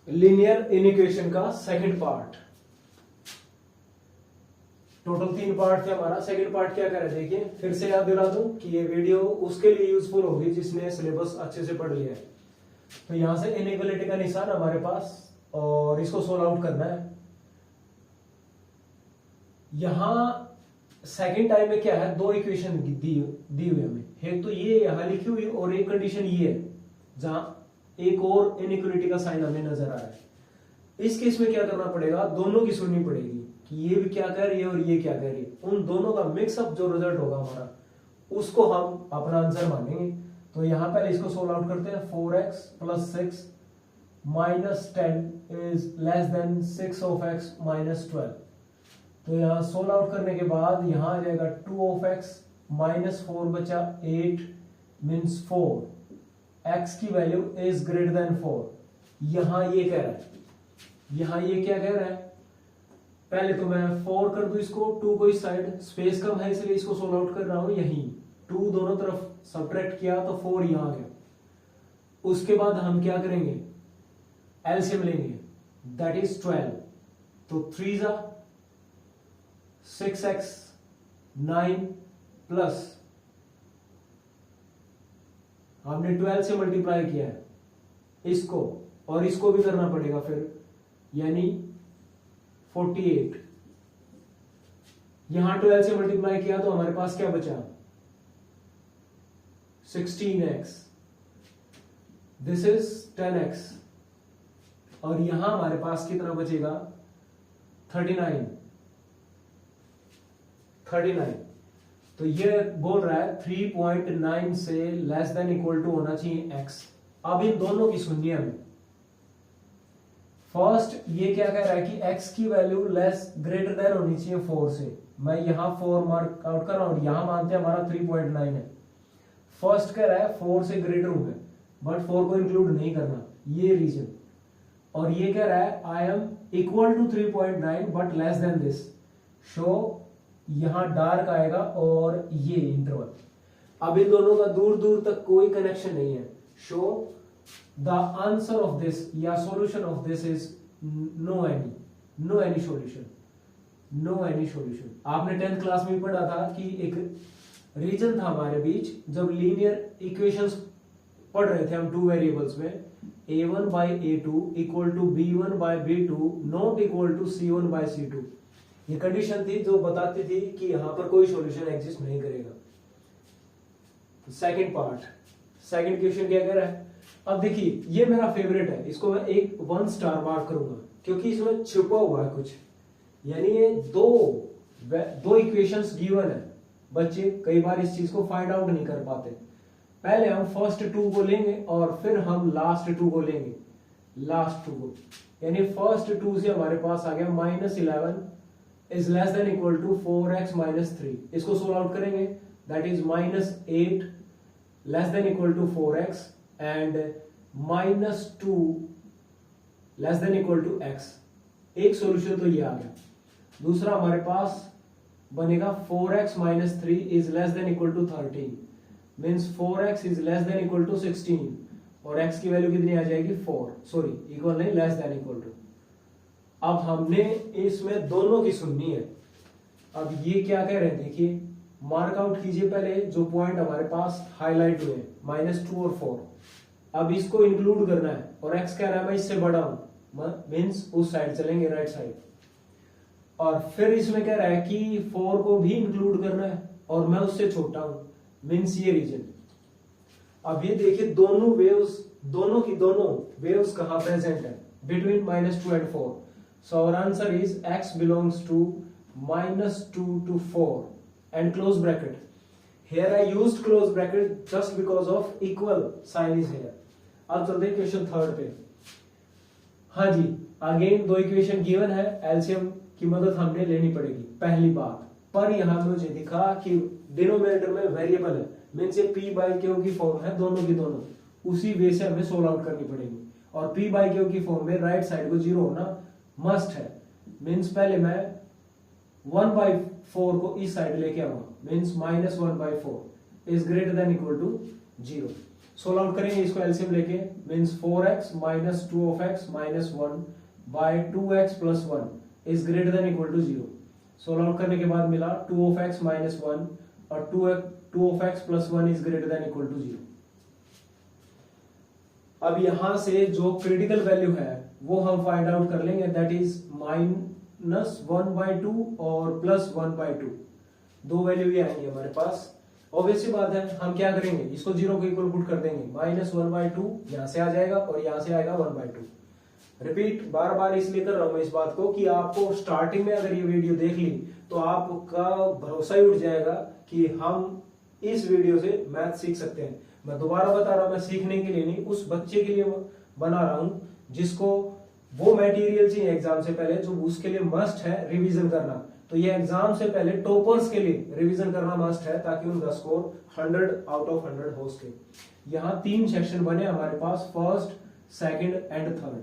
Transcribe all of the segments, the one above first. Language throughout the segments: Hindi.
लीनियर इनइक्वेशन का सेकंड पार्ट। टोटल 3 पार्ट थे हमारा। सेकंड पार्ट क्या करे देखिए, फिर से याद दिला दूं कि ये वीडियो उसके लिए यूजफुल होगी जिसने सिलेबस अच्छे से पढ़ लिया है। तो यहां से इनइक्वालिटी का निशान हमारे पास और इसको सोल्व आउट करना है। यहां सेकंड टाइम में क्या है, 2 इक्वेशन दी हुई हमें। एक तो ये यहां लिखी हुई और एक कंडीशन ये है जहां एक और इनइक्वालिटी का साइन हमें नजर आ रहा है। इस केस में क्या करना पड़ेगा, दोनों की सुननी पड़ेगी कि ये भी क्या कह रही है और ये क्या कह रही है। उन दोनों का मिक्सअप जो रिजल्ट होगा हमारा, उसको हम अपना आंसर मानेंगे। तो यहां पहले इसको सोल्व आउट करते हैं। 4x + 6 - 10 is less then 6 of x - 12। तो यहां सोल्व आउट करने के बाद यहां आ जाएगा 2 of x - 4 बचा 8 मीन्स 4। x की वैल्यू इज ग्रेटर देन 4। यहां ये कह रहा है, यहां ये क्या कह रहा है, पहले तो मैं 4 कर दूं इसको, 2 को इस साइड, स्पेस कम है इसलिए इसको सोल्व आउट कर रहा हूं। यहीं 2 दोनों तरफ सब्ट्रैक्ट किया तो 4 यहां आ गया। उसके बाद हम क्या करेंगे, एलसीएम लेंगे, दैट इज 12। तो 3 जा 6x 9 प्लस हमने 12 से मल्टीप्लाई किया है इसको, और इसको भी करना पड़ेगा फिर, यानी 48। यहां 12 से मल्टीप्लाई किया तो हमारे पास क्या बचा, 16x। This is 10x। और यहां हमारे पास कितना बचेगा, 39। तो ये बोल रहा है 3.9 से लेस देन इक्वल टू होना चाहिए x। अब इन दोनों की सुनिए हमें। फर्स्ट ये क्या कह रहा है कि x की वैल्यू लेस ग्रेटर देन होनी चाहिए 4 से। मैं यहां 4 मार्क आउट कर रहा हूं और यहां मानते हैं हमारा 3.9 है। फर्स्ट कह रहा है 4 से ग्रेटर हूं मैं, बट 4 को इंक्लूड नहीं करना, ये रीजन। और ये कह रहा है I am equal to 3.9 but less than this. Show यहां डार्क आएगा और ये इंटरवल। अब इन दोनों का दूर दूर तक कोई कनेक्शन नहीं है। Show the answer of this या solution of this is no any solution. आपने 10th क्लास में पढ़ा था कि एक रीजन था हमारे बीच, जब लीनियर इक्वेशंस पढ़ रहे थे हम 2 वेरिएबल्स में, a1/a2 equal to b1/b2 not equal to c1/c2। ये कंडीशन थी जो बताती थी कि यहां पर कोई सॉल्यूशन एग्जिस्ट नहीं करेगा। सेकंड पार्ट, सेकंड क्वेश्चन क्या कह रहा है। अब देखिए ये मेरा फेवरेट है, इसको मैं 1 स्टार मार्क करूंगा क्योंकि इसमें छुपा हुआ है कुछ। यानी ये दो इक्वेशंस गिवन है। बच्चे कई बार इस चीज को फाइंड आउट नहीं कर पाते। पहले हम फर्स्ट 2 को लेंगे और फिर हम लास्ट 2 को लेंगे, लास्ट 2 को। यानी फर्स्ट 2 से हमारे पास आ गया -11 is less than equal to 4x - 3। इसको सोल्व आउट करेंगे, that is -8 less than equal to 4x and -2 less than equal to x। एक सॉल्यूशन तो ये आ गया। दूसरा हमारे पास बनेगा 4x - 3 is less than equal to 13 means 4x is less than equal to 16 और x की वैल्यू कितनी आ जाएगी, 4। सॉरी इक्वल नहीं, लेस देन इक्वल टू। अब हमने इसमें दोनों की सुननी है। अब ये क्या कह रहे हैं देखिए, मार्क आउट कीजिए पहले जो पॉइंट हमारे पास हाईलाइट हुए, -2 और 4। अब इसको इंक्लूड करना है और x कह रहा है मैं इससे बड़ा हूं, मीन्स उस साइड चलेंगे, राइट साइड। और फिर इसमें कह रहा है कि 4 को भी इंक्लूड करना है और मैं उससे छोटा हूं, मीन्स ये रीजन। अब ये देखिए दोनों वेव्स कहां प्रेजेंट है, between -2 and 4। So our answer is x belongs to -2 to 4 and close bracket. Here I used close bracket just because of equal sign is here. अब चलते हैं क्वेश्चन 3 पे। हाँ जी, अगेन 2 इक्वेशन गिवन है, एलसीएम की मदद हमने लेनी पड़ेगी। पहली बात, पर यहां मुझे दिखा कि डिनोमिनेटर में वेरिएबल है, मीन्स ये p/q की फॉर्म है, दोनों की दोनों उसी वे से हमें सोल्व आउट करनी पड़ेगी। और p/q की फॉर्म में राइट साइड को 0 होना मस्ट है। मीन्स पहले मैं 1/4 को इस साइड लेके आऊंगा, means -1/4 is greater than equal to 0। Solve out करेंगे इसको एलसीएम लेके, means 4x minus 2 minus 1 by 2x plus 1 is greater than equal to 0। Solve out करने के बाद मिला 2 माइनस 1 और 2 plus 1 is greater than equal to 0। अब यहां से जो क्रिटिकल वैल्यू है वो हम फाइंड आउट कर लेंगे, दैट इज माइनस 1/2 और प्लस 1/2। दो वैल्यू ये आएंगे हमारे पास। ऑब्वियसली बात है, हम क्या करेंगे, इसको 0 के इक्वल पुट कर देंगे, माइनस 1/2 यहां से आ जाएगा और यहां से आएगा 1/2। रिपीट बार बार इसलिए कर रहा हूं मैं इस बात को कि आपको स्टार्टिंग में अगर ये वीडियो देख ली तो आपका भरोसा ही उठ जाएगा कि हम इस वीडियो से मैथ सीख सकते हैं। मैं दोबारा बता रहा हूं, मैं सीखने के लिए नहीं, उस बच्चे के लिए बना रहा हूं जिसको वो मटेरियल चाहिए एग्जाम से पहले जो उसके लिए मस्ट है रिवीजन करना। तो ये एग्जाम से पहले टॉपर्स के लिए रिवीजन करना मस्ट है ताकि उनका स्कोर 100 आउट ऑफ 100 हो सके। यहाँ 3 सेक्शन बने हमारे पास, फर्स्ट, सेकंड एंड थर्ड।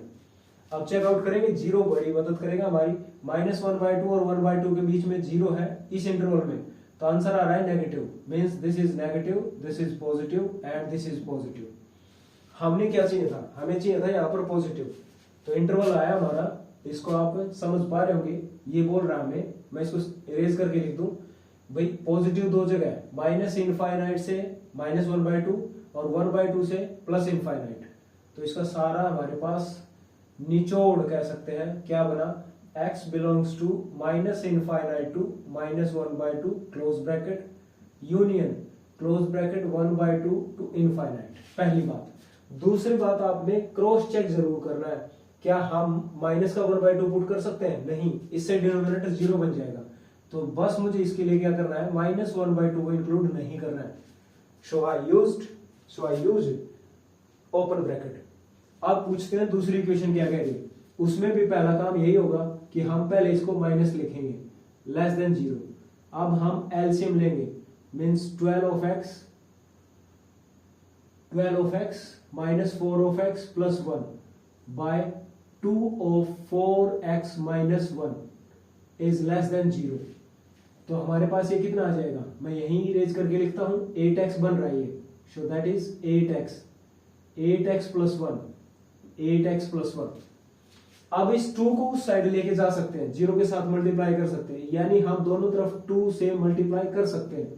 अब चेकआउट करेंगे, 0 बड़ी मदद करेगा हमारी, माइनस 1/2 और 1/2 के बीच में 0 है इस इंटरवल में, तो आंसर आ रहा है negative, means this is negative, this is positive and this is positive. हमने क्या चाहिए था, हमें चाहिए था यहाँ पर पॉजिटिव, तो इंटरवल आया हमारा, इसको आप समझ पा रहे होंगे, ये बोल रहा हमें, मैं इसको इरेज करके लिख दूं भाई, पॉजिटिव दो जगह है, माइनस इनफाइनाइट से माइनस 1/2 और 1/2 से प्लस इनफाइनाइट, तो इसका सारा हमारे पास निचोड़ कह सकते हैं क्या बना, x belongs to minus infinite to minus 1/2 close bracket union close bracket 1/2 to infinite. पहली बात। दूसरी बात, आपने क्रॉस चेक जरूर करना है, क्या हम माइनस का 1/2 पुट कर सकते हैं, नहीं, इससे डिनोमिनेटर 0 बन जाएगा, तो बस मुझे इसके लिए क्या करना है, माइनस 1/2 को इंक्लूड नहीं करना है। सो आई यूज्ड ओपन ब्रैकेट। अब पूछते हैं दूसरी इक्वेशन क्या कह रही है, उसमें भी पहला काम यही होगा कि हम पहले इसको माइनस लिखेंगे, लेस देन 0। अब हम एलसीएम लेंगे, means 12 minus 4 plus 1 by 2 4x minus 1 is less than 0। तो हमारे पास ये कितना आ जाएगा, मैं यहीं इरेज करके लिखता हूं, 8x बन रहा है ये, so that is 8x plus 1। अब इस 2 को उस साइड लेके जा सकते हैं, 0 के साथ मल्टीप्लाई कर सकते हैं, यानी हम दोनों तरफ 2 से मल्टीप्लाई कर सकते हैं।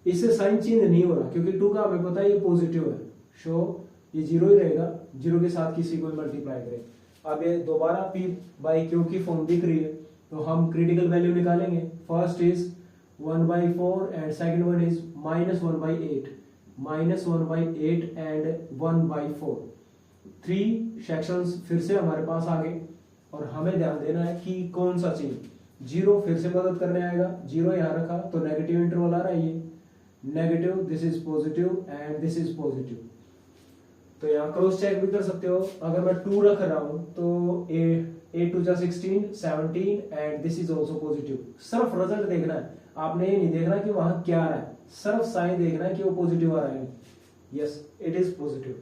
इससे साइन चेंज नहीं हो रहा क्योंकि 2 का हमें पता है ये पॉजिटिव है, सो ये 0 ही रहेगा, 0 के साथ किसी को मल्टीप्लाई करें। अब ये दोबारा p बाई क्यू की फॉर्म दिख रही है, तो हम क्रिटिकल वैल्यू निकालेंगे। First is 1/4 and second one is -1/8 and 1/4। 3 sections फिर से हमारे पास आ गए और हमें ध्यान देना है कि कौन सा चाहिए। 0 फिर से मदद करने आएगा, 0 यहाँ रखा तो नेगेटिव इंटरवल आ रहा है, ये negative, this is positive and this is positive. तो यहाँ क्रॉस चेक भी कर सकते हो, अगर मैं 2 रख रहा हूं तो 8 2 16 17 and this is also positive. सिर्फ रिजल्ट देखना है, आपने ये नहीं देखना कि वहां क्या आ रहा है, सिर्फ साइन देखना है कि वो पॉजिटिव आ रहा है। Yes, it is positive.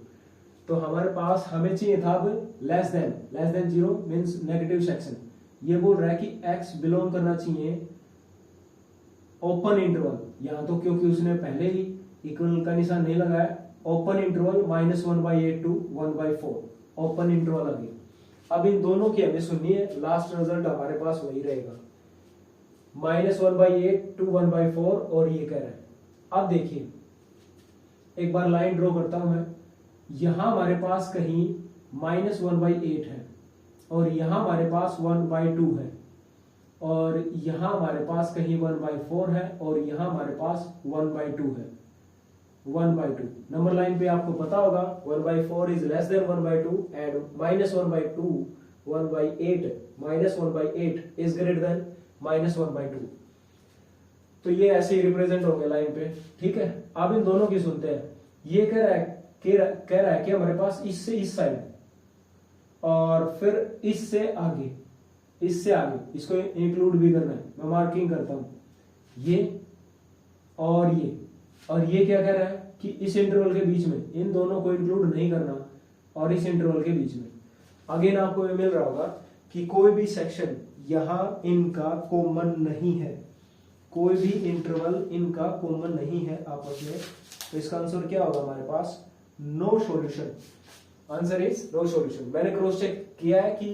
तो हमारे पास हमें चाहिए था अब less than 0 means negative section. ये बोल रहा है कि x बिलोंग करना चाहिए ओपन इंटरवल, यहाँ तो क्योंकि उसने पहले ही इक्वल का निशान नहीं लगाया, open interval -1/8 to 1/4 open interval आ गया। अब इन दोनों की हमें सुननी है, लास्ट रिजल्ट हमारे पास वही रहेगा, -1/8 टू 1/4, और ये कह रहा है। अब देखिए, एक बार लाइन ड्रॉ करता हूं मैं, यहां हमारे पास कहीं -1/8 है और यहां हमारे पास 1/2 है और यहां हमारे पास कहीं 1/4 है और यहां हमारे पास 1/2 है। 1/2 नंबर लाइन पे आपको पता होगा 1/4 is less then 1/2 and -1/2 -1/8 is greater then -1/2। तो ये ऐसे ही रिप्रेजेंट होंगे लाइन पे, ठीक है। अब इन दोनों की सुनते हैं। ये कह रहा है कि हमारे पास इससे इस साइड और फिर इससे आगे इसको इंक्लूड भी करना है। मैं मार्किंग करता हूं, ये और ये क्या कह रहा है कि इस इंटरवल के बीच में इन दोनों को इंक्लूड नहीं करना और इस इंटरवल के बीच में। अगेन आपको ये मिल रहा होगा कि कोई भी सेक्शन यहां इनका कॉमन नहीं है, कोई भी इंटरवल इनका कॉमन नहीं है आपस में। तो इसका आंसर क्या होगा हमारे पास, no solution, answer is no solution. मैंने क्रॉस चेक किया है कि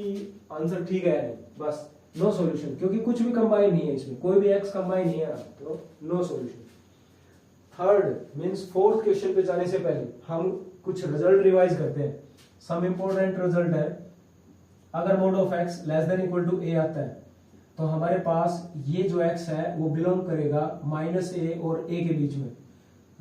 आंसर ठीक है नहीं, बस नो सॉल्यूशन, क्योंकि कुछ भी कंबाइन नहीं है इसमें, कोई भी एक्स कंबाइन नहीं है, तो no solution. Third means fourth question पे जाने से पहले हम कुछ रिजल्ट रिवाइज करते हैं। सम इंपॉर्टेंट रिजल्ट है, अगर mod of x less than equal to a आता है तो हमारे पास ये जो एक्स है वो बिलोंग करेगा माइनस ए और ए के बीच में।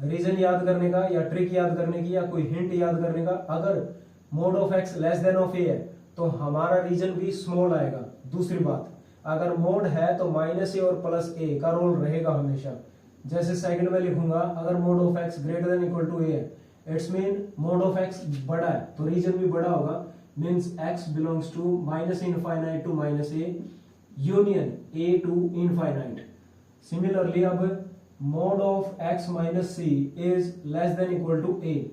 रीजन याद करने का या ट्रिक याद करने की या कोई हिंट याद करने का, अगर mod of x less than of a है तो हमारा रीजन भी स्मॉल आएगा। दूसरी बात, अगर मोड है तो माइनस ए और प्लस ए का रोल रहेगा हमेशा। जैसे सेकंड में लिखूंगा, अगर mod of x greater than equal to a है, it's mean mod of x बड़ा है तो रीजन भी बड़ा होगा, means x belongs to minus infinite to minus a union a to infinite. Similarly अब mod of x minus c is less than equal to a,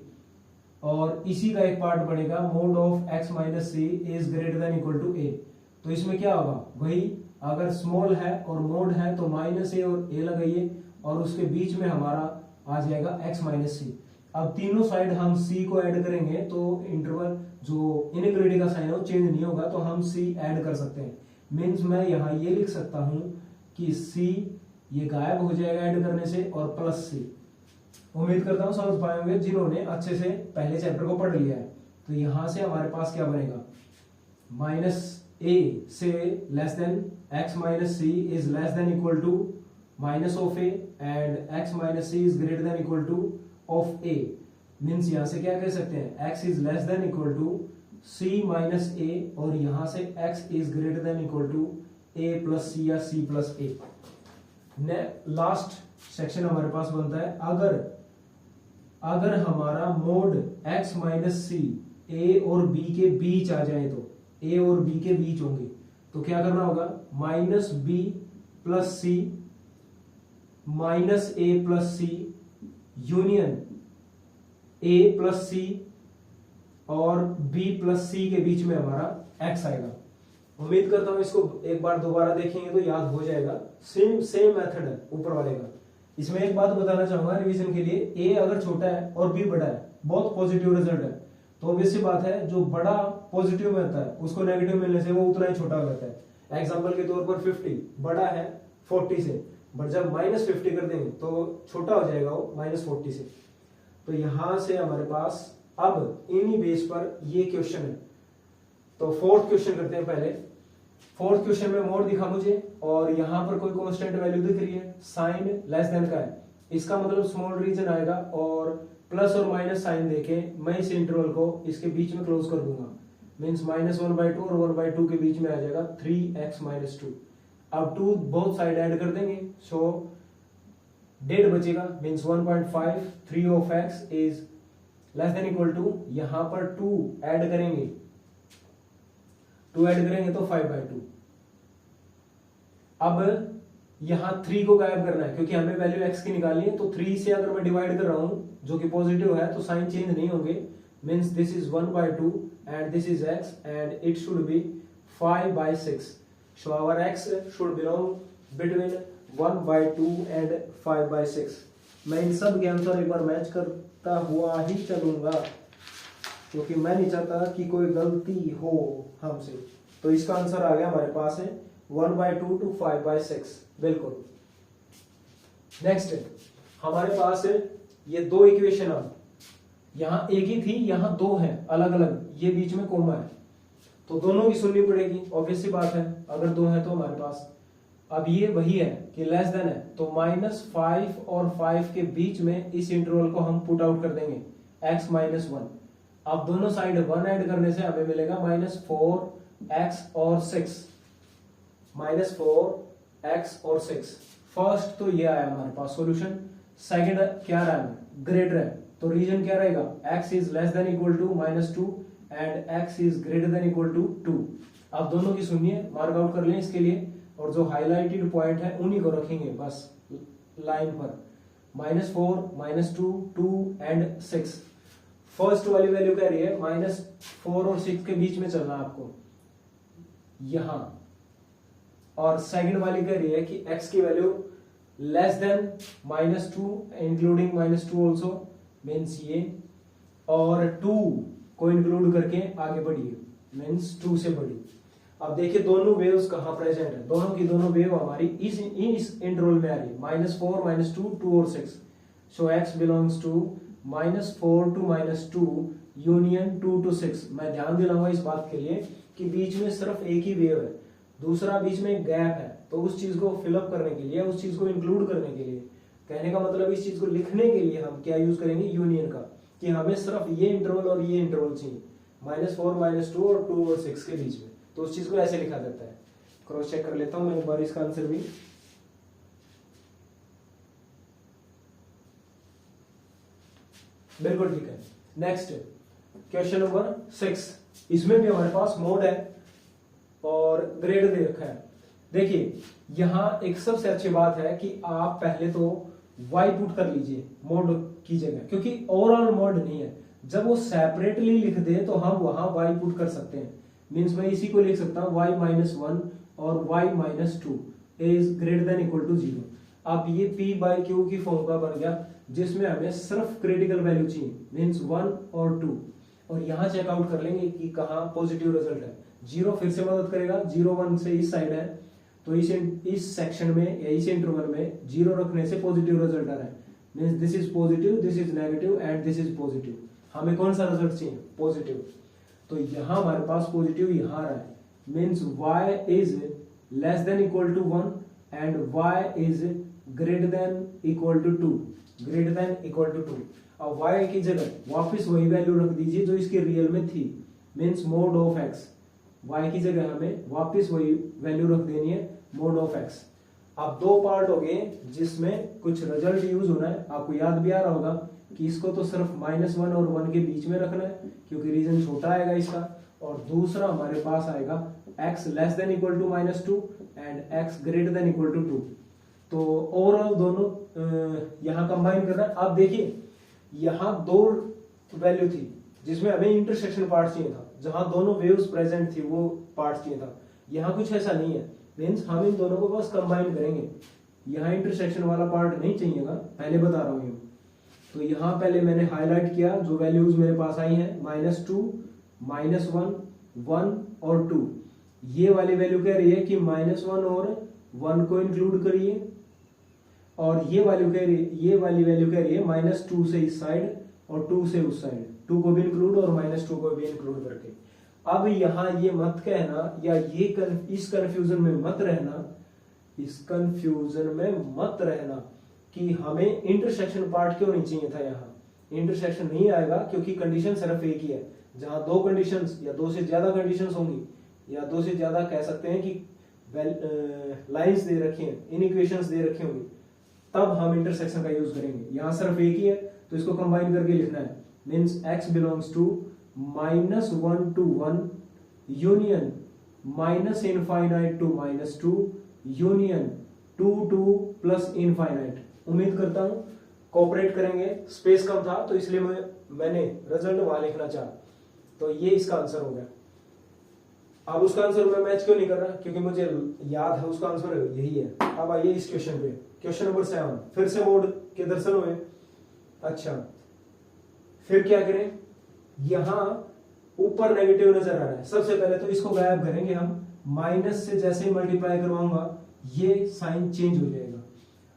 और इसी का एक पार्ट बनेगा mod of x minus c is greater than equal to a. तो इसमें क्या होगा, वही अगर स्मॉल है और मोड है तो माइनस ए और ए लगाइए और उसके बीच में हमारा आ जाएगा एक्स माइनस सी। अब तीनों साइड हम सी को ऐड करेंगे तो इंटरवल जो इनइक्वालिटी का साइन है वो चेंज नहीं होगा, तो हम सी ऐड कर सकते हैं। मीन्स मैं यहाँ ये लिख सकता हूं कि सी ये गायब हो जाएगा ऐड करने से, और प्लस सी। उम्मीद करता हूं समझ पाए होंगे जिन्होंने अच्छे से पहले चैप्टर को पढ़ लिया है। तो यहां से हमारे पास क्या बनेगा, माइनस ए से less than x minus c is less than equal to minus of a and x minus c is greater than equal to of a. Means यहां से क्या कह सकते हैं, x is less than equal to c minus a, और यहां से x is greater than equal to a plus c या c plus a. Last section हमारे पास बनता है, अगर हमारा मोड x माइनस सी ए और बी के बीच आ जाए, तो ए और बी के बीच होंगे तो क्या करना होगा, minus b plus c minus a plus c union a plus c और बी प्लस सी के बीच में हमारा x आएगा। उम्मीद करता हूं इसको एक बार दोबारा देखेंगे तो याद हो जाएगा। सेम मेथड है ऊपर वाले का। इसमें एक बात बताना चाहूंगा रिवीजन के लिए, ए अगर छोटा है और बी बड़ा है, बहुत पॉजिटिव रिजल्ट है, तो ऑब्वियस सी बात है जो बड़ा पॉजिटिव में होता है उसको नेगेटिव मिलने से वो उतना ही छोटा हो जाता है। एग्जांपल के तौर पर 50 बड़ा है 40 से, बट जब माइनस 50 कर देंगे तो छोटा हो जाएगा वो माइनस 40 से। तो यहां से हमारे पास अब इन्हीं बेस पर ये क्वेश्चन है। तो फोर्थ क्वेश्चन करते हैं पहले। फोर्थ क्वेश्चन में मोड दिखा मुझे और यहां पर कोई कांस्टेंट वैल्यू दिख रही है, साइन लेस देन का है, इसका मतलब स्मॉल रीजन आएगा, और प्लस और माइनस साइन देके मैं इस इंटरवल को इसके बीच में क्लोज कर दूंगा। मींस -1/2 और 1/2 के बीच में आ जाएगा 3x - 2। अब 2 बोथ साइड ऐड कर देंगे, सो डेढ़ बचेगा, means 1.5 3 of x is less than equal to, यहां पर 2 ऐड करेंगे तो 5/2। अब यहां 3 को गायब करना है क्योंकि हमें वैल्यू x की निकालनी है, तो 3 से अगर मैं डिवाइड कर रहा हूं जो कि पॉजिटिव है तो साइन चेंज नहीं होंगे। Means this is 1/2 and this is x and it should be 5/6। So our x should belong between 1/2 and 5/6। मैं इन सब के आंसर एक बार मैच करता हुआ ही चलूंगा क्योंकि मैं नहीं चाहता कि कोई गलती हो हमसे। तो इसका आंसर आ गया हमारे पास है 1/2 to 5/6, बिल्कुल। नेक्स्ट हमारे पास है ये दो इक्वेशन, अब यहां एक ही थी, यहां दो हैं अलग अलग, ये बीच में कोमा है, तो दोनों की सुननी पड़ेगी, ऑब्वियस सी बात है। अगर दो है तो हमारे पास अब ये वही है कि लेस देन है, तो -5 और 5 के बीच में इस इंटरवल को हम पुट आउट कर देंगे x - 1। अब दोनों साइड 1 ऐड करने से हमें मिलेगा -4x और 6, -4x और 6। फर्स्ट तो ये आया हमारे पास सॉल्यूशन। सेकंड क्या रहा है, ग्रेटर है, तो रीजन क्या रहेगा, x is less than equal to -2 and x is greater than equal to 2। अब दोनों की सुनिए, मार्क आउट कर लें इसके लिए, और जो हाईलाइटेड पॉइंट है उन्हीं को रखेंगे बस लाइन पर, -4 -2 2 एंड 6। फर्स्ट वाली वैल्यू कह रही है -4 और 6 के बीच में चलना आपको यहां, और सेकंड वाली कह रही है कि x की value less then -2 including -2 also, means ये और 2 को इंक्लूड करके आगे बढ़िए, मीन्स 2 से बड़ी। अब देखिए दोनों वेव्स कहाँ प्रेजेंट है, दोनों की दोनों वेव हमारी इस इंटरवल में आ रही है, -4, -2, 2 और 6। So x belongs to -4 to -2 union 2 to 6। मैं ध्यान दिलाऊंगा इस बात के लिए कि बीच में सिर्फ एक ही वेव है, दूसरा बीच में एक गैप है, तो उस चीज को फिलअप करने के लिए, उस चीज को इंक्लूड करने के लिए, कहने का मतलब इस चीज को लिखने के लिए हम क्या यूज करेंगे, यूनियन का, कि हमें सिर्फ ये इंटरवल और ये इंटरवल चाहिए, -4, -2 और 2 और 6 के बीच में, तो उस चीज को ऐसे लिखा जाता है। क्रॉस चेक कर लेता हूं मैं एक बार इसका आंसर भी। बिल्कुल ठीक है। नेक्स्ट क्वेश्चन नंबर 6, इसमें भी हमारे पास मोड है और ग्रेड दे रखा है। देखिए यहां एक सबसे अच्छी बात है कि आप पहले तो y पुट कर लीजिए मोड की जगह, क्योंकि ओवरऑल मोड नहीं है, जब वो सेपरेटली लिख दे तो हम वहां y पुट कर सकते हैं। मीन्स मैं इसी को लिख सकता हूं y -1 और y -2 is greater than equal to 0। अब ये p/q की फॉर्म का बन गया, जिसमें हमें सिर्फ क्रिटिकल वैल्यू चाहिए, मीन्स 1 और 2, और यहां चेकआउट कर लेंगे कि कहां पॉजिटिव रिजल्ट है। 0 फिर से मदद करेगा, 0 1 से इस साइड है, तो इस सेक्शन में या इस इंटरवल में 0 रखने से पॉजिटिव रिजल्ट आ रहा है, means this is positive, this is negative and this is positive. हमें कौन सा रिजल्ट चाहिए, पॉजिटिव, तो यहां हमारे पास पॉजिटिव यहां आ रहा है, means y is less than equal to 1 and y is greater than equal to 2, greater than equal to 2। अब y की जगह वापस वही वैल्यू रख दीजिए जो इसके रियल में थी, means mode of x, y की जगह हमें वापस वही वैल्यू रख देनी है, मोड ऑफ x। अब दो पार्ट हो गए जिसमें कुछ रिजल्ट यूज होना है, आपको याद भी आ रहा होगा कि इसको तो सिर्फ -1 और 1 के बीच में रखना है क्योंकि रीजन छोटा आएगा इसका, और दूसरा हमारे पास आएगा x less than equal to -2 and x greater than equal to 2। तो ओवरऑल दोनों यहां कंबाइन करना है। अब देखिए यहां दो वैल्यू थी जिसमें हमें इंटरसेक्शन पार्ट चाहिए था, जहां दोनों वेव्स प्रेजेंट थी वो पार्ट चाहिए था, यहां कुछ ऐसा नहीं है, मीन्स हम इन दोनों को बस कंबाइन करेंगे, यहां इंटरसेक्शन वाला पार्ट नहीं चाहिएगा, पहले बता रहा हूं। तो यहां पहले मैंने हाईलाइट किया जो वैल्यूज मेरे पास आई हैं, -2, -1, 1 और 2, ये वाली वैल्यू कह रही है कि -1 और 1 को इंक्लूड करिए, और ये वाली वैल्यू कह रही है -2 से इस साइड और 2 से उस साइड, 2 को भी इंक्लूड और -2 को भी इंक्लूड करके। अब यहां ये मत कहना या इस कंफ्यूजन में मत रहना, इस कंफ्यूजन में मत रहना कि हमें इंटरसेक्शन पार्ट क्यों नहीं चाहिए था। यहाँ इंटरसेक्शन नहीं आएगा क्योंकि कंडीशन सिर्फ एक ही है, जहां दो कंडीशंस या दो से ज्यादा कंडीशंस होंगी या दो से ज्यादा कह सकते हैं कि लाइंस दे रखी हैं, इनइक्वेशंस दे रखी होंगी, तब हम इंटरसेक्शन का यूज करेंगे। यहां सिर्फ एक ही है तो इसको कंबाइन करके लिखना है, means x belongs to -1 to 1 union -∞ to -2 union 2 to +∞। उम्मीद करता हूं कोऑपरेट करेंगे, स्पेस कम था तो इसलिए मैंने रिजल्ट वहां लिखना चाहा, तो ये इसका आंसर हो गया। अब उसका आंसर मैं मैच क्यों नहीं कर रहा, क्योंकि मुझे याद है उसका आंसर यही है। अब आइए इस क्वेश्चन पे, क्वेश्चन नंबर 7, फिर से मोड के दर्शन हुए। अच्छा फिर क्या करें, यहां ऊपर नेगेटिव नजर आ रहा है, सबसे पहले तो इसको गायब करेंगे हम, माइनस से जैसे ही मल्टीप्लाई करवाऊंगा ये साइन चेंज हो जाएगा।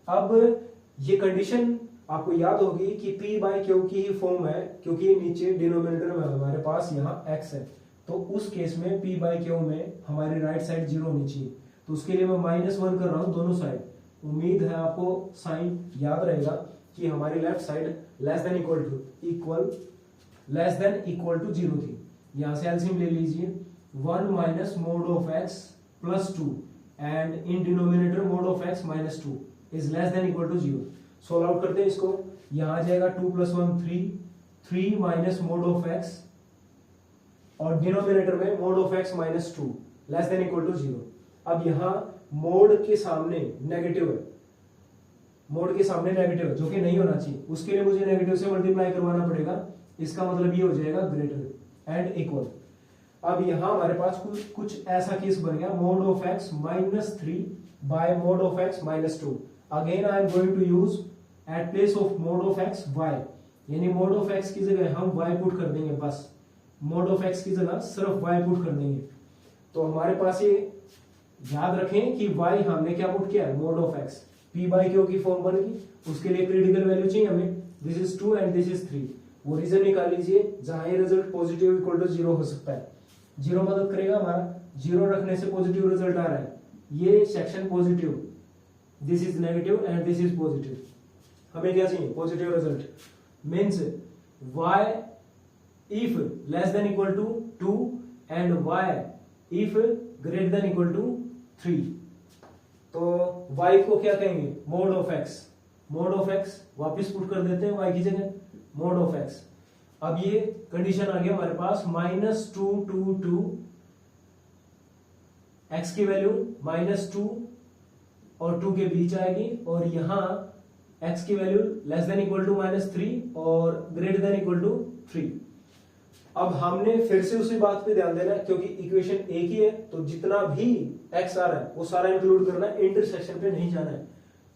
अब ये कंडीशन आपको याद होगी कि p/q की ही फॉर्म है, क्योंकि नीचे डिनोमिनेटर में हमारे पास यहाँ x है, तो उस केस में p/q में हमारी राइट साइड 0 होनी चाहिए, तो उसके लिए मैं -1 कर रहा हूं दोनों साइड। उम्मीद है आपको साइन याद रहेगा कि हमारी left side less than equal to 0 थी। यहां से एलसीएम ले लीजिए, 1 minus mod of x plus 2 and in denominator mod of x minus 2 is less than equal to 0। Solve out करते हैं इसको, यहां आ जाएगा 2 + 1 3 माइनस मोड ऑफ x और डिनोमिनेटर में mod of x minus 2 less than equal to 0। अब यहां मोड के सामने नेगेटिव है, मोड के सामने नेगेटिव है जो कि नहीं होना चाहिए, उसके लिए मुझे नेगेटिव से मल्टीप्लाई करवाना पड़ेगा, इसका मतलब ये हो जाएगा ग्रेटर एंड इक्वल। अब यहां हमारे पास कुछ ऐसा केस बन गया, mod of x minus 3 by mod of x minus 2। Again I am going to use at place of mod of x y, यानी मोड ऑफ एक्स की जगह हम y पुट कर देंगे, बस मोड ऑफ एक्स की जगह सिर्फ y पुट कर देंगे। तो हमारे पास ये याद रखें कि y हमने क्या पुट किया है, mode of x, p by q की फॉर्म बन गई। उसके लिए क्रिटिकल वैल्यू चाहिए हमें, this is 2 and this is 3। वो रीजन निकाल लीजिए जहां ये रिजल्ट पॉजिटिव इक्वल टू 0 हो सकता है। 0 मदद करेगा हमारा, 0 रखने से पॉजिटिव रिजल्ट आ रहा है। ये section positive, this is negative and this is positive. हमें क्या चाहिए, positive result. Means y if less than equal to 2 and y if greater than equal to 3। तो y को क्या कहेंगे, mode of x। Mode of x वापस पुट कर देते हैं y की जगह, मोड ऑफ x। अब ये कंडीशन आ गया हमारे पास -2 to 2, x की वैल्यू -2 और 2 के बीच आएगी, और यहां x की value less than equal to -3 और ग्रेटर देन इक्वल टू 3। अब हमने फिर से उसी बात पे ध्यान देना है, क्योंकि इक्वेशन एक ही है, तो जितना भी x आ रहा है वो सारा इंक्लूड करना है, इंटरसेक्शन पे नहीं जाना है।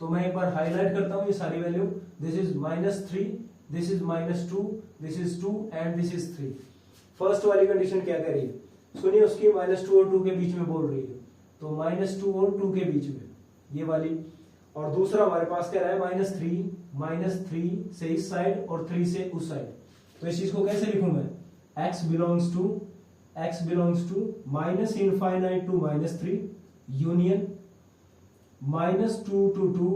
तो मैं एक बार हाईलाइट करता हूं ये सारी value, this is -3, this is -2, this is 2 and this is 3। First वाली कंडीशन क्या कह रही है, सुनिए, उसकी -2 और 2 के बीच में बोल रही है, तो -2 और 2 के बीच में ये वाली। और दूसरा हमारे पास क्या रहा है, -3 से इस साइड और 3 से उस साइड। तो इस चीज को कैसे लिखूं मैं, x belongs to -∞ to -3 union -2 to 2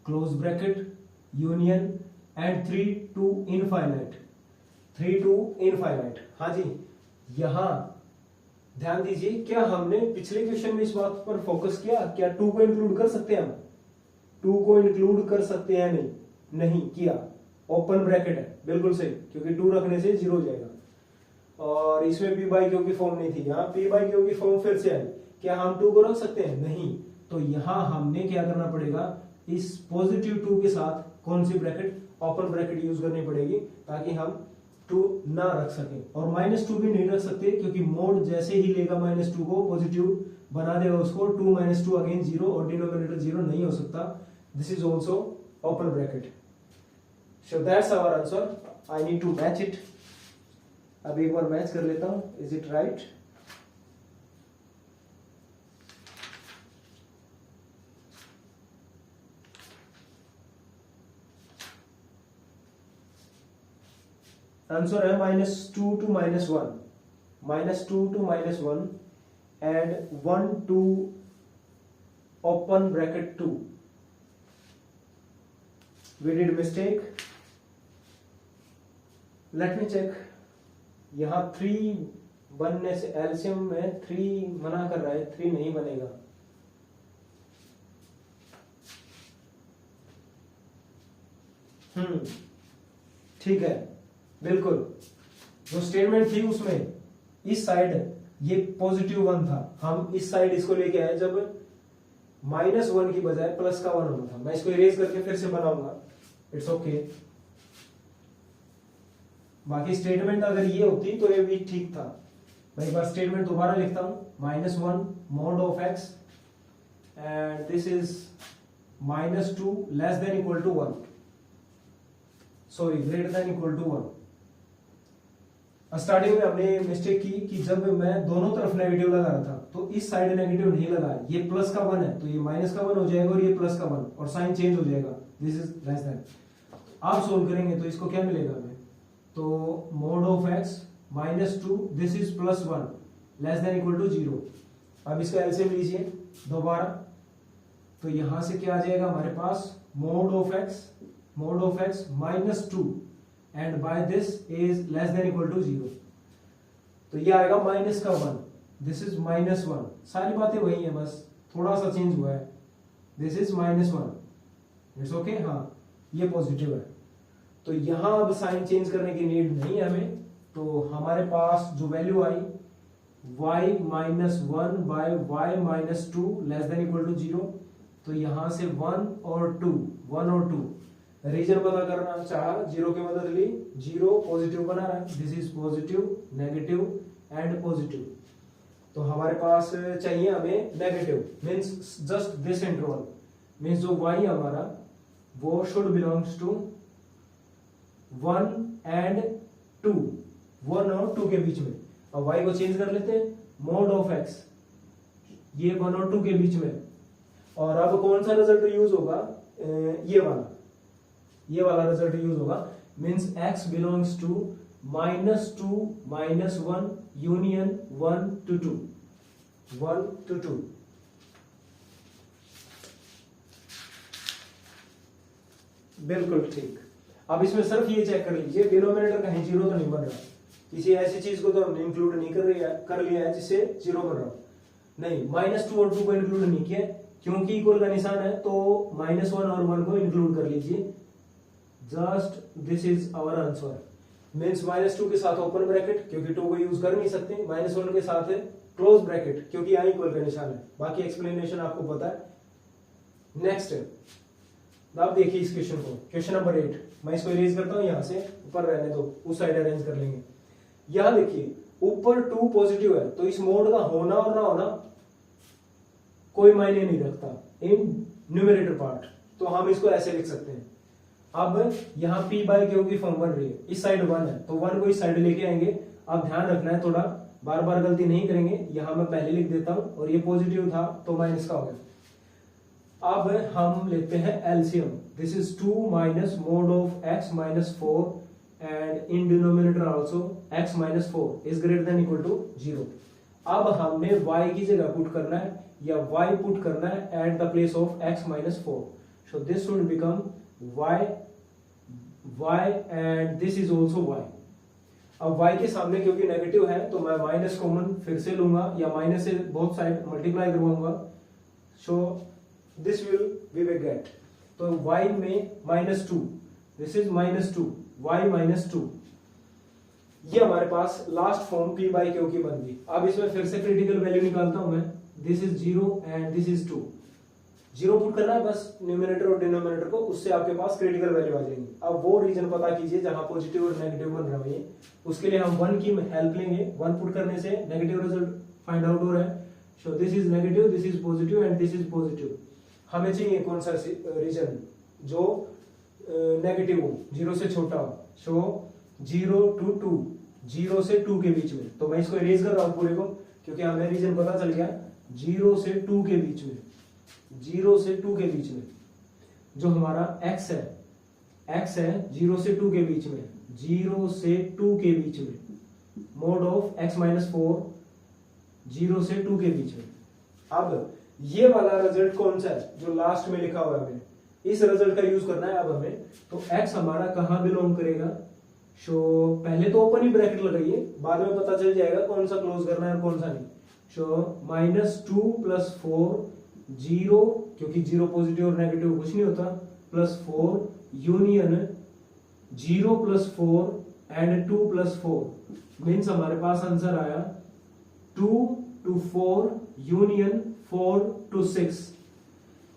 close bracket union and 3 to infinite, 3 to infinite। हाँ जी, यहां ध्यान दीजिए, क्या हमने पिछले क्वेश्चन में इस बात पर फोकस किया, क्या 2 को इंक्लूड कर सकते हैं हम, 2 को इंक्लूड कर सकते हैं, नहीं किया। ओपन ब्रैकेट है, बिल्कुल सही, क्योंकि 2 रखने से 0 हो जाएगा। और इसमें p बाई क्यू की फॉर्म नहीं थी, यहाँ p बाई क्यू की फॉर्म फिर से आई। क्या हम 2 को रख सकते हैं, नहीं। तो यहां हमने क्या करना पड़ेगा, इस पॉजिटिव 2 के साथ कौन सी ब्रैकेट, ओपन ब्रैकेट यूज करनी पड़ेगी, ताकि हम 2 ना रख सके। और -2 भी नहीं रख सकते, क्योंकि मोड जैसे ही लेगा -2 को पॉजिटिव बना देगा उसको, 2 - 2 अगेन 0 और डिनोमिनेटर 0 नहीं हो सकता। This is also open bracket. So that's our answer, I need to match it. अब एक बार मैच कर लेता हूं, इज इट राइट। आंसर है -2 to -1, -2 to -1 and 1 to open bracket 2। we did mistake, let me check। यहां 3 बनने से एलसीएम में 3 मना कर रहा है, 3 नहीं बनेगा। ठीक है, बिल्कुल जो स्टेटमेंट थी उसमें इस साइड ये पॉजिटिव 1 था, हम इस साइड इसको लेके आए जब -1 की बजाय +1 होना था। मैं इसको इरेज करके फिर से बनाऊंगा, इट्स ओके। बाकी स्टेटमेंट अगर ये होती तो ये भी ठीक था। मैं एक बार स्टेटमेंट दोबारा लिखता हूं, -1 mod of x and this is -2 less than equal to 1, sorry greater than equal to 1। Starting में हमने मिस्टेक की कि जब मैं दोनों तरफ नेगेटिव लगा रहा था तो इस साइड नेगेटिव नहीं लगा, ये प्लस का 1 है तो ये माइनस का 1 हो जाएगा और ये प्लस का 1 और साइन चेंज हो जाएगा, दिस इज लेस देन। आप सोल्व करेंगे तो इसको क्या मिलेगा हमें, तो mod of x -2 this is +1 less than equal to 0। अब इसका एलसीएम लीजिए दोबारा, तो यहां से क्या आ जाएगा हमारे पास, mod of x -2 and by this is less than equal to 0। तो ये आएगा माइनस का 1, दिस इज -1। सारी बातें वही है, बस थोड़ा सा चेंज हुआ है, दिस इज -1, इट्स ओके। हाँ ये पॉजिटिव है, तो यहां अब साइन चेंज करने की नीड नहीं है हमें। तो हमारे पास जो वैल्यू आई y -1 by y -2 less than equal to 0, तो यहां से 1 और 2 रीजन पता करना चाहा, 0 की मदद ली, 0 पॉजिटिव बना रहा है, this is positive, negative and positive. तो हमारे पास चाहिए हमें negative, means just this interval, means जो y हमारा वो शुड बिलोंग्स टू 1 एंड 2, 1 और 2 के बीच में। अब y को चेंज कर लेते हैं, मोड ऑफ x, ये 1 और 2 के बीच में। और अब कौन सा रिजल्ट यूज होगा, ये वाला रिजल्ट यूज होगा, means x belongs to -2 -1 union 1 to 2, 1 to 2। बिल्कुल ठीक। अब इसमें सिर्फ ये चेक कर लीजिए, डिनोमिनेटर कहीं जीरो तो नहीं बन रहा, किसी ऐसी चीज को तो हमने इंक्लूड नहीं कर लिया है जिससे जीरो बन रहा, नहीं, -2 और 2 को इंक्लूड नहीं किया, क्योंकि इक्वल का निशान है तो -1 और 1 को इंक्लूड कर लीजिए। Just this is our answer, means -2 के साथ ओपन ब्रैकेट, क्योंकि 2 को यूज कर नहीं सकते, -1 के साथ क्लोज ब्रैकेट, क्योंकि यहाँ इक्वल का निशान है। बाकी एक्सप्लेनेशन आपको पता है। नेक्स्ट, अब देखिए इस क्वेश्चन को, क्वेश्चन नंबर 8। मैं इसको इरेज करता हूं, यहां से ऊपर रहने दो, उस साइड अरेंज कर लेंगे। यहां देखिए ऊपर 2 पॉजिटिव है, तो इस मोड का होना और ना होना कोई मायने नहीं रखता इन न्यूमरेटर पार्ट, तो हम इसको ऐसे लिख सकते हैं। अब यहाँ p बाय क्यू की फॉर्म बन रही है, इस साइड 1 है तो 1 को इस साइड लेके आएंगे। अब ध्यान रखना है, थोड़ा बार बार गलती नहीं करेंगे, यहां मैं पहले लिख देता हूं, और ये पॉजिटिव था तो माइनस का हो गया। अब हम लेते हैं LCM, this is 2 minus mod of x minus 4 and in denominator also x minus 4 is greater than equal to 0। अब हमने y की जगह पुट करना है या y पुट करना है at the place of x minus 4, so this should become y and this is also y। अब y के सामने क्योंकि नेगेटिव है तो मैं माइनस कॉमन फिर से लूंगा या माइनस से बोथ साइड मल्टीप्लाई करवाऊंगा, so this will we will get, तो y में -2, दिस इज -2, y -2, ये हमारे पास last form p by q की बन गई। अब इसमें फिर से क्रिटिकल वैल्यू निकालता हूं मैं, this is 0 and this is 2, 0 put करना है बस न्यूमरेटर और डिनोमिनेटर को, उससे आपके पास क्रिटिकल वैल्यू आ जाएंगी। अब वो रीजन पता कीजिए जहां पॉजिटिव और नेगेटिव बन रहा है, उसके लिए हम 1 की हेल्प लेंगे। 1 पुट करने से नेगेटिव रिजल्ट फाइंड आउट हो रहा है, so this is negative, this is positive and this is positive. हमें चाहिए कौन सा रीजन जो नेगेटिव हो, 0 से छोटा हो, सो 0 to 2, 0 से 2 के बीच में। तो मैं इसको इरेज कर रहा हूं पूरे को, क्योंकि हमें रीजन पता चल गया, 0 से 2 के बीच में, 0 से 2 के बीच में जो हमारा x है 0 से 2 के बीच में, 0 से 2 के बीच में, मोड ऑफ x माइनस 4, 0 से 2 के बीच में। अब ये वाला रिजल्ट कौन सा है जो लास्ट में लिखा हुआ है, हमें इस रिजल्ट का यूज करना है। अब हमें तो x हमारा कहां बिलोंग करेगा, सो पहले तो ओपन ही ब्रैकेट लगाइए, बाद में पता चल जाएगा कौन सा क्लोज करना है और कौन सा नहीं। सो -2 + 4 0, क्योंकि 0 पॉजिटिव और नेगेटिव कुछ नहीं होता, +4 यूनियन 0 + 4 एंड 2 + 4 मीन्स हमारे पास आंसर आया 2 to 4 यूनियन 4 to 6।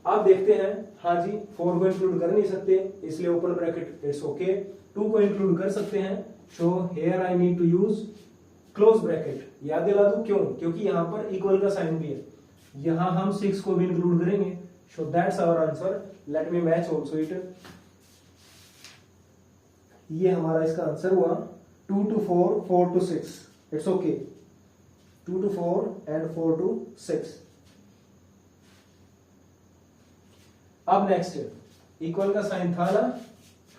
आप देखते हैं, हाँ जी 4 को इंक्लूड कर नहीं सकते इसलिए ओपन ब्रैकेट, इट्स ओके। 2 को इंक्लूड कर सकते हैं, so here I need to use close bracket. याद दिला दूं क्यों, क्योंकि यहां पर इक्वल का साइन भी है, यहां हम 6 को भी इंक्लूड करेंगे, so that's our answer. Let me match also it, ये हमारा इसका आंसर हुआ 2 to 4, 4 to 6, it's okay, 2 to 4 and 4 to 6। अब नेक्स्ट, इक्वल का साइन था ना,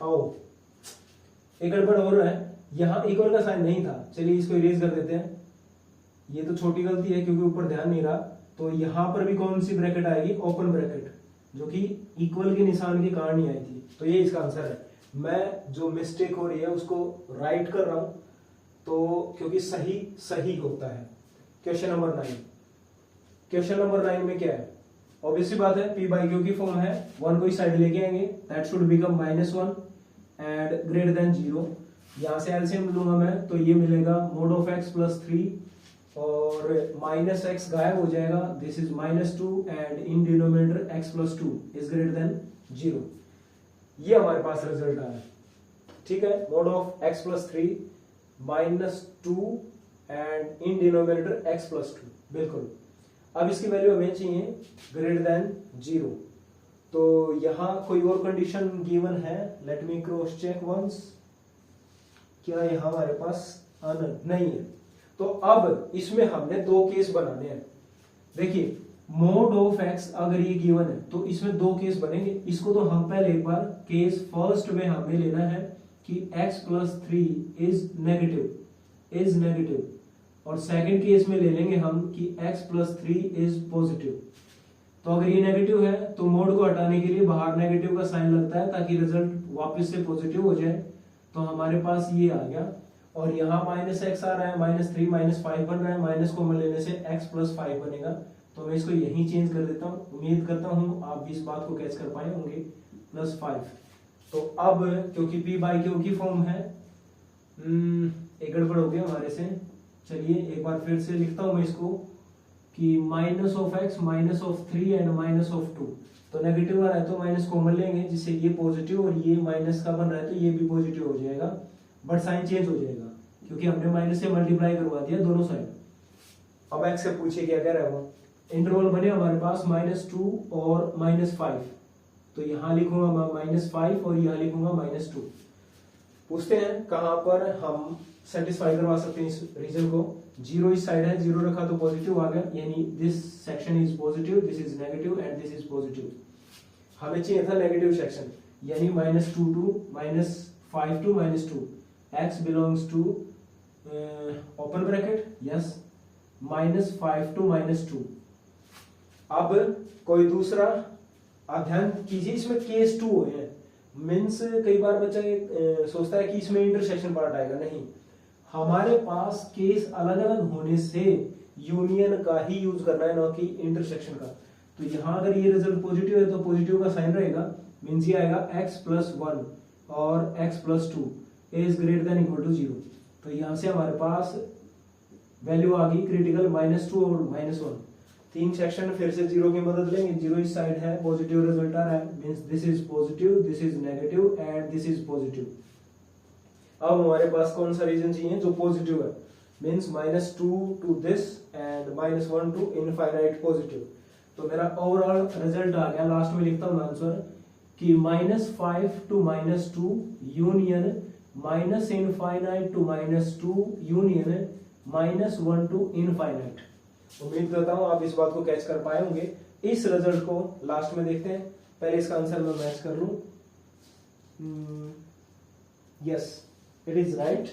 आओ एक गड़बड़ हो रहा है, यहां इक्वल का साइन नहीं था, चलिए इसको इरेज कर देते हैं। ये तो छोटी गलती है क्योंकि ऊपर ध्यान नहीं रहा, तो यहां पर भी कौन सी ब्रैकेट आएगी, ओपन ब्रैकेट, जो कि इक्वल के निशान के कारण ही आई थी, तो ये इसका आंसर है। मैं जो मिस्टेक हो रही है उसको राइट कर रहा हूं, तो क्योंकि सही होता है। क्वेश्चन नंबर 9, क्वेश्चन नंबर 9 में क्या है, ऑब्वियसली बात है p बाई क्यू की फॉर्म है, 1 को इस साइड लेके आएंगे, that should become -1 and greater than 0। यहां से एलसीएम लूंगा मैं तो ये मिलेगा मोड ऑफ x + 3 और -x गायब हो जाएगा, this is -2 and in denominator x + 2 is greater then 0। ये हमारे पास रिजल्ट आया, ठीक है, mode of x + 3 -2 and in denominator x + 2, बिल्कुल। अब इसकी वैल्यू हमें चाहिए ग्रेटर देन 0, तो यहां कोई और कंडीशन गिवन है, let me cross check once, क्या यहाँ हमारे पास अनंत नहीं है। तो अब इसमें हमने दो केस बनाने हैं। देखिए मोड ऑफ एक्स अगर ये गिवन है तो इसमें दो केस बनेंगे। इसको तो हम पहले एक बार केस फर्स्ट में हमें लेना है कि x प्लस 3 इज नेगेटिव, और सेकंड केस में ले लेंगे हम कि x प्लस 3 इज पॉजिटिव। तो अगर ये नेगेटिव है तो मोड को हटाने के लिए बाहर नेगेटिव का साइन लगता है ताकि रिजल्ट वापस से पॉजिटिव हो जाए। तो हमारे पास ये आ गया, और यहाँ माइनस एक्स आ रहा है, -3 -5 बन रहा है, माइनस कॉमन लेने से x प्लस 5 बनेगा। तो मैं इसको यहीं चेंज कर देता हूँ। उम्मीद करता हूँ आप भी इस बात को कैच कर पाए होंगे, +5। तो अब क्योंकि p बाई क्यू की फॉर्म है, एक गड़बड़ हो गया हमारे से। चलिए एक बार फिर से लिखता हूँ मैं इसको कि minus of x minus of 3 and minus of 2। तो नेगेटिव आ रहा है तो माइनस कॉमन लेंगे, जिससे ये पॉजिटिव और ये माइनस का बन रहा है तो ये भी पॉजिटिव हो जाएगा, बट साइन चेंज हो जाएगा क्योंकि हमने माइनस से मल्टीप्लाई करवा दिया दोनों साइड। अब एक्स से पूछिए क्या कह रहा है वो। इंटरवल बने हमारे पास -2 और -5, तो यहाँ लिखूंगा मैं -5 और यहाँ लिखूंगा -2। पूछते हैं कहां पर हम सेटिस्फाई करवा सकते हैं इस रीजन को। 0 इस साइड है, 0 रखा तो पॉजिटिव आ गया, यानी this section is positive, this is negative and this is positive. हमें चाहिए था नेगेटिव सेक्शन, यानी -2 to -5 to -2, x belongs to open bracket yes -5 to -2। अब कोई दूसरा आप ध्यान कीजिए, इसमें केस 2 है। मीन्स कई बार बच्चा सोचता है कि इसमें इंटरसेक्शन पार्ट आएगा, नहीं, हमारे पास केस अलग अलग होने से यूनियन का ही यूज करना है, ना कि इंटरसेक्शन का। तो यहाँ अगर ये रिजल्ट पॉजिटिव है तो पॉजिटिव का साइन रहेगा, मीन्स ये आएगा x प्लस 1 और x plus 2 is greater than equal to 0। तो यहाँ से हमारे पास वैल्यू आ गई क्रिटिकल -2 और -1। तीन सेक्शन फिर से 0 की मदद लेंगे। 0 इस साइड है, पॉजिटिव रिजल्ट आ रहा है, means this is positive, this is negative and this is positive. अब हमारे पास कौन सा रीजन चाहिए जो पॉजिटिव है, means -2 to this and -1 to infinite positive. तो मेरा ओवरऑल रिजल्ट आ गया, लास्ट में लिखता हूं आंसर कि -5 to -2 union -infinite to -2 union -1 to infinite. उम्मीद करता हूं आप इस बात को कैच कर पाए होंगे। इस रिजल्ट को लास्ट में देखते हैं, पहले इसका आंसर मैं मैच कर लूं। Yes it is right.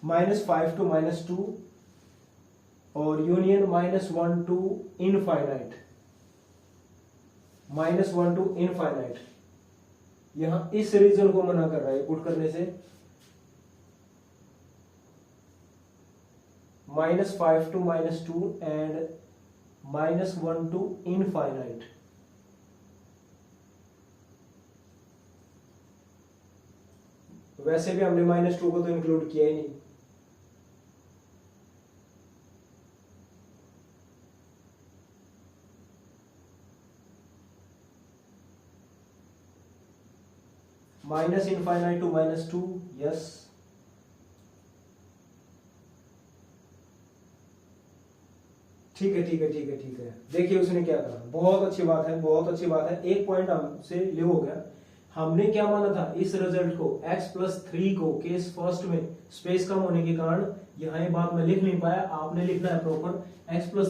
-5 to -2 और union -1 to infinite, -1 to infinite. यहां इस रीजन को मना कर रहा है पुट करने से। -5 टू -2 एंड -1 टू इनफाइनाइट। वैसे भी हमने -2 को तो इंक्लूड किया ही नहीं। -Infinite to -2 yes. ठीक है ठीक है ठीक है ठीक है। देखिए उसने क्या कहा, बहुत अच्छी बात है, बहुत अच्छी बात है। एक पॉइंट हमसे ले हो गया। हमने क्या माना था इस रिजल्ट को, x प्लस 3 को केस फर्स्ट में स्पेस कम होने के कारण यहाँ ये बात मैं लिख नहीं पाया, आपने लिखना है proper. x plus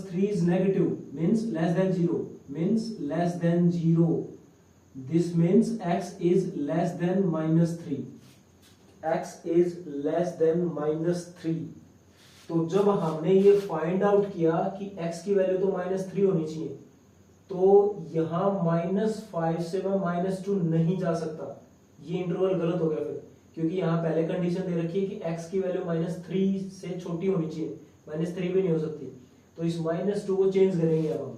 3 is negative means less than 0, means less than 0। This means x is less than -3. x is less than -3. तो जब हमने ये फाइंड आउट किया कि x की वैल्यू तो -3 होनी चाहिए, तो यहां -5 से मैं -2 नहीं जा सकता। ये इंटरवल गलत हो गया फिर, क्योंकि यहां पहले कंडीशन दे रखी है कि x की वैल्यू -3 से छोटी होनी चाहिए, -3 भी नहीं हो सकती। तो इस -2 को चेंज करेंगे अब हम,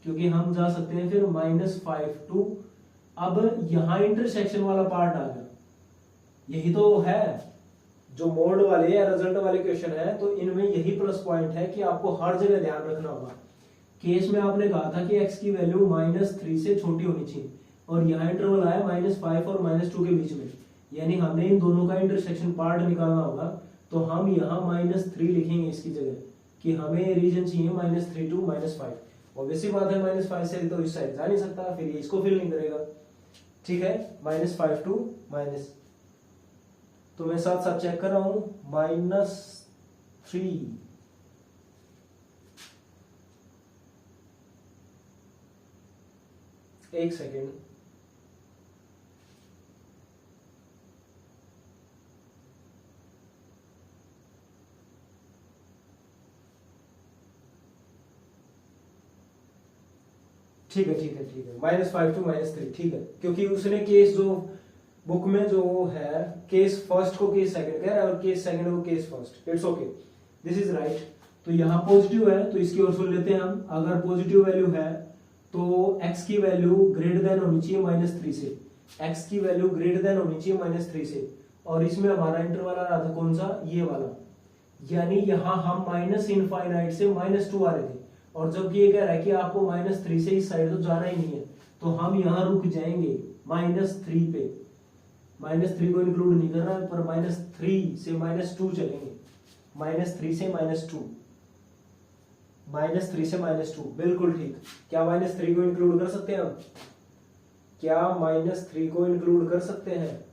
क्योंकि हम जा सकते हैं फिर -5 टू। अब यहां इंटरसेक्शन वाला पार्ट आ गया, यही तो है जो मोड वाले या रिजल्ट वाले क्वेश्चन है। तो इनमें यही प्लस पॉइंट है कि आपको हर जगह ध्यान रखना होगा। केस में आपने कहा था कि x की वैल्यू -3 से छोटी होनी चाहिए, और यहाँ इंटरवल आया -5 और -2 के बीच में, यानी हमने इन दोनों का इंटरसेक्शन पार्ट निकालना होगा। तो हम यहाँ -3 लिखेंगे इसकी जगह, कि हमें रीजन चाहिए -3 to -5। ऑब्वियसली बात है -5 से तो इस साइड जा नहीं सकता, फिर ये इसको फिल नहीं करेगा। ठीक है, -5 to माइनस, तो मैं साथ साथ चेक कर रहा हूं, -3 एक सेकेंड, ठीक है ठीक है ठीक है, -5 to -3 ठीक है, क्योंकि उसने केस जो बुक में जो है केस फर्स्ट को केस सेकंड कह रहा है और केस सेकंड को case first. It's okay, this is right. तो यहाँ पॉजिटिव है तो इसकी ओर सुन लेते हैं हम। अगर पॉजिटिव वैल्यू है तो x की वैल्यू ग्रेटर देन होनी चाहिए -3 से, x की वैल्यू ग्रेटर देन होनी चाहिए -3 से, और इसमें हमारा इंटरवल आ रहा था कौन सा, ये वाला, यानी यहाँ हम -∞ से -2 आ रहे थे, और जबकि ये कह रहा है कि आपको -3 से इस साइड तो जाना ही नहीं है, तो हम यहाँ रुक जाएंगे -3 पे। -3 को इंक्लूड नहीं कर रहा है, पर -3 से -2 चलेंगे, -3 से -2, -3 से -2, बिल्कुल ठीक। क्या -3 को इंक्लूड कर सकते हैं हम? क्या -3 को इंक्लूड कर सकते हैं?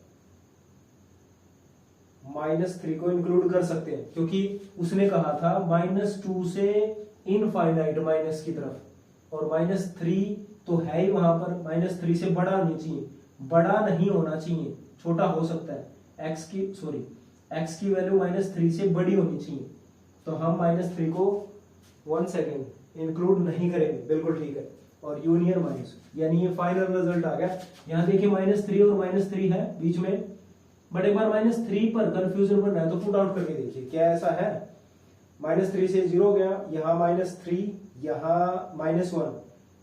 -3 को इंक्लूड कर सकते हैं, क्योंकि उसने कहा था -2 से इनफाइनाइट माइनस की तरफ, और -3 तो है ही वहां पर, -3 से बड़ा नहीं चाहिए, बड़ा नहीं होना चाहिए, छोटा हो सकता है। x की वैल्यू -3 से बड़ी होनी चाहिए, तो हम -3 को 1 सेकेंड इंक्लूड नहीं करेंगे, बिल्कुल ठीक है। और यूनियन माइनस, यानी ये फाइनल रिजल्ट आ गया। यहाँ देखिए -3 और -3 है बीच में, बट एक बार -3 पर कंफ्यूजन बन रहा है तो पुट आउट करके देखिए क्या ऐसा है। -3 से 0 गया, यहाँ -3, यहाँ -1,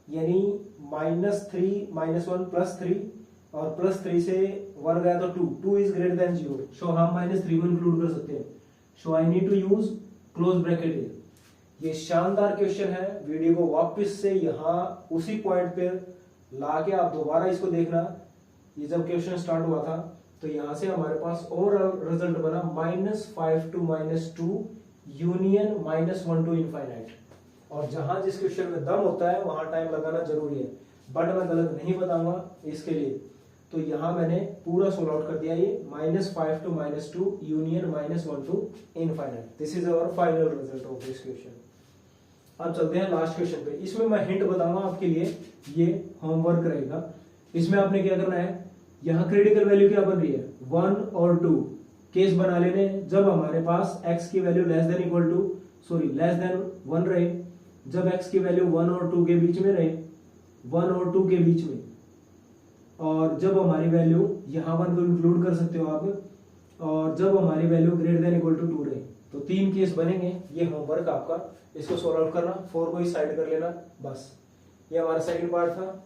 यानी -3 -1 +3, और +3 से 1 गया तो 2 इज ग्रेटर देन 0, सो हम -3 को इंक्लूड कर सकते हैं। So I need to use close bracket here. ये शानदार क्वेश्चन है, वीडियो को वापस से यहाँ उसी पॉइंट पे लाके आप दोबारा इसको देखना। ये जब क्वेश्चन स्टार्ट हुआ था तो यहाँ से हमारे पास ओवरऑल रिजल्ट बना -5 to -2 यूनियन -1 to इनफाइनाइट। और जहां जिस क्वेश्चन में दम होता है वहां टाइम लगाना जरूरी है, बट मैं गलत नहीं बताऊंगा इसके लिए। तो यहाँ मैंने पूरा सोल्व आउट कर दिया, ये -5 to -2 union -1 to infinite. This is our final result of this question. अब चलते हैं लास्ट क्वेश्चन पे। इसमें मैं हिंट बताऊंगा आपके लिए, ये होमवर्क रहेगा। इसमें आपने क्या करना है, यहाँ क्रिटिकल वैल्यू क्या बन रही है, 1 और 2 केस बना लेने जब हमारे पास x की वैल्यू लेस देन 1 रहे, जब x की वैल्यू 1 और 2 के बीच में रहे, 1 और 2 के बीच में, और जब हमारी वैल्यू यहाँ 1 को इंक्लूड कर सकते हो आप, और जब हमारी वैल्यू ग्रेटर देन 2 रहे, तो 3 केस बनेंगे। ये होमवर्क आपका, इसको सॉल्व आउट करना, 4 को इस साइड कर लेना, बस। ये हमारा सेकंड पार्ट था।